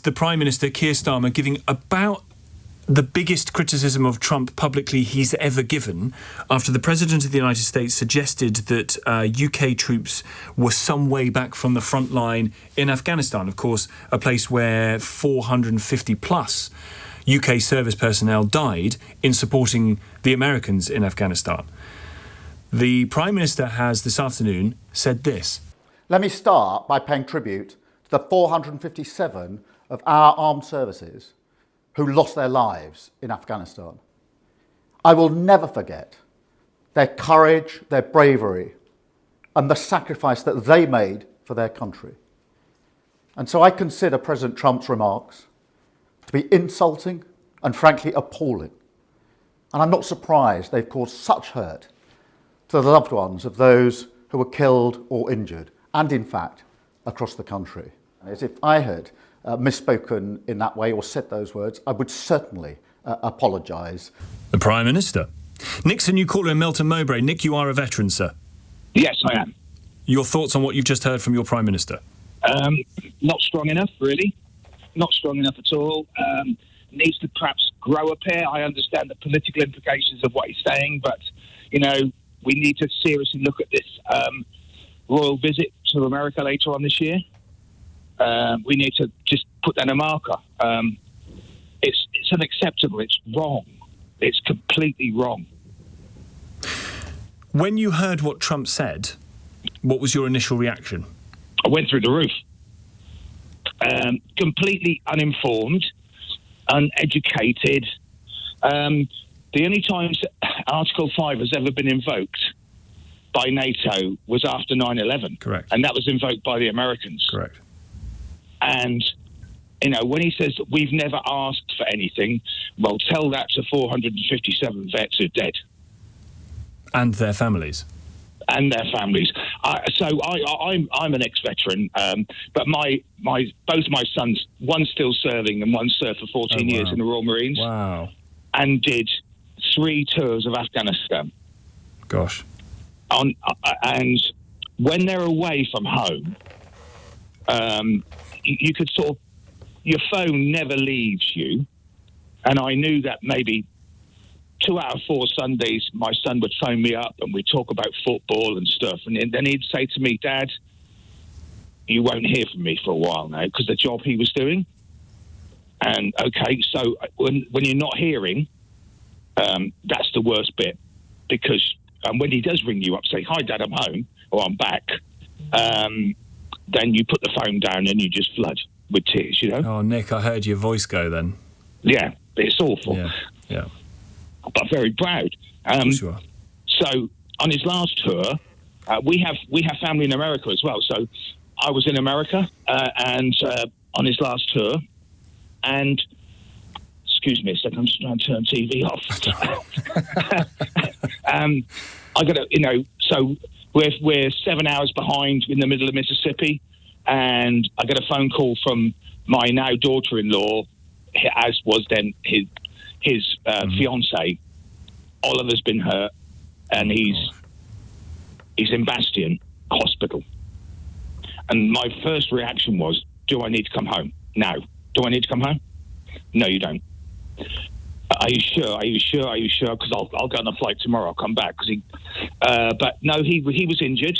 the Prime Minister, Keir Starmer, giving about the biggest criticism of Trump publicly he's ever given after the President of the United States suggested that UK troops were some way back from the front line in Afghanistan, of course, a place where 450 plus UK service personnel died in supporting the Americans in Afghanistan. The Prime Minister has this afternoon said this. Let me start by paying tribute to the 457 of our armed services who lost their lives in Afghanistan. I will never forget their courage, their bravery, and the sacrifice that they made for their country. And so I consider President Trump's remarks to be insulting and frankly appalling. And I'm not surprised they've caused such hurt to the loved ones of those who were killed or injured, and in fact, across the country. As if I had misspoken in that way or said those words, I would certainly apologise. The Prime Minister. Nick's a new caller in Melton Mowbray. Nick, you are a veteran, sir. Yes, I am. Your thoughts on what you've just heard from your Prime Minister? Not strong enough, really. Not strong enough at all. Needs to perhaps grow a pair. I understand the political implications of what he's saying, but, you know, we need to seriously look at this royal visit to America later on this year. We need to just put down a marker. It's unacceptable. It's wrong. It's completely wrong. When you heard what Trump said, what was your initial reaction? I went through the roof. Completely uninformed, uneducated. The only times Article 5 has ever been invoked by NATO was after 9/11. Correct. And that was invoked by the Americans. Correct. And, you know, when he says that we've never asked for anything, well, tell that to 457 vets who are dead. And their families. And their families. I'm an ex-veteran, but both my sons, one's still serving and one served for 14 years in the Royal Marines. Wow. And did 3 tours of Afghanistan. Gosh. And when they're away from home, you could sort of, your phone never leaves you. And I knew that maybe 2 out of 4 Sundays, my son would phone me up and we'd talk about football and stuff. And then he'd say to me, Dad, you won't hear from me for a while now because the job he was doing. And okay, so when you're not hearing, that's the worst bit, because when he does ring you up, say, hi, Dad, I'm home, or I'm back, then you put the phone down and you just flood with tears, you know? Oh, Nick, I heard your voice go then. Yeah, it's awful. Yeah. But very proud. Sure. So on his last tour, we have family in America as well. So I was in America and on his last tour, and excuse me a second, I'm just trying to turn TV off. I got to, you know, so we're 7 hours behind in the middle of Mississippi, and I got a phone call from my now daughter-in-law, as was then his fiance. Oliver's been hurt, and he's in Bastion Hospital. And my first reaction was, do I need to come home? No. Do I need to come home? No, you don't. Are you sure? Are you sure? Are you sure? Because I'll go on a flight tomorrow. I'll come back. But no, he was injured.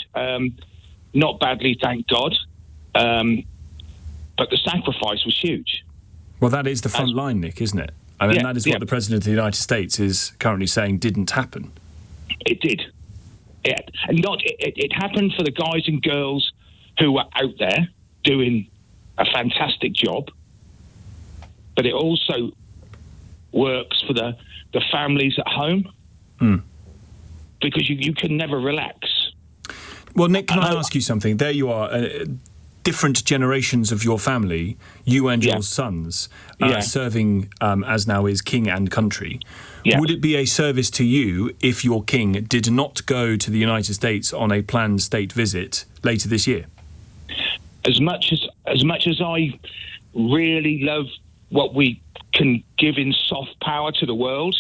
Not badly, thank God. But the sacrifice was huge. Well, that is the front line, Nick, isn't it? I mean, that is what the President of the United States is currently saying didn't happen. It did. It happened for the guys and girls who were out there doing a fantastic job, but it also works for the families at home, because you can never relax. Well, Nick, can I ask you something? There you are, different generations of your family, you and your sons, serving as now is king and country. Yeah. Would it be a service to you if your king did not go to the United States on a planned state visit later this year? As much as I really love what we can give in soft power to the world,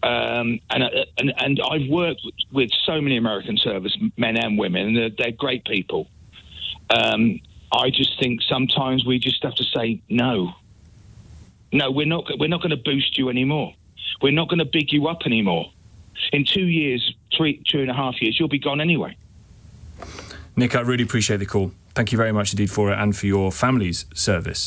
and I've worked with so many American service men and women, and they're great people. I just think sometimes we just have to say no. No, we're not going to boost you anymore. We're not going to big you up anymore. In 2 years, 2.5 years, you'll be gone anyway. Nick, I really appreciate the call. Thank you very much indeed for it and for your family's service.